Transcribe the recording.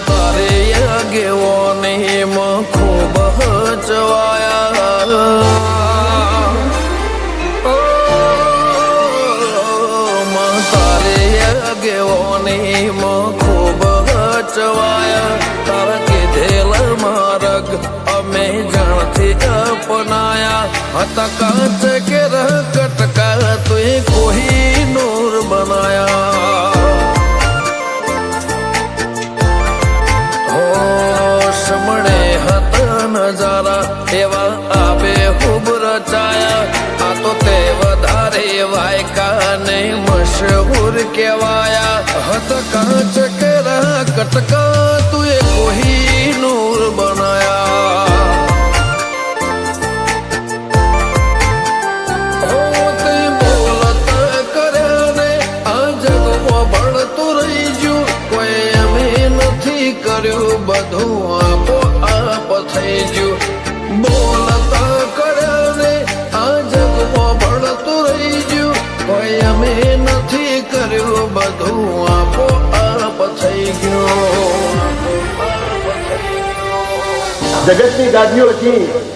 તારે આગેવાની માં ખૂબ હચવાયા તારે આગેવાની માં ખૂબ હચવાયા તારા કીધેલ માર્ગ અમે જાણથી અપનાયા હતા કાચ કે કટકા તું કોઈ નૂર બનાયા સમણે હતા નજારા એવા આબે ખૂબ રચાયા આ તો તે વધારે વાયકા ને મશહૂર કહેવાયા હતા કાચ કે કટકા તું કોઈ નૂર બનાયા બધું આપો આપ થઈ ગયું બોલતા કર્યા ને આ જગમાં ભળતું રહી ગયું કોઈ અમે નથી કર્યું બધું આપો આપ થઈ ગયું જગતની ગાદીઓ હતી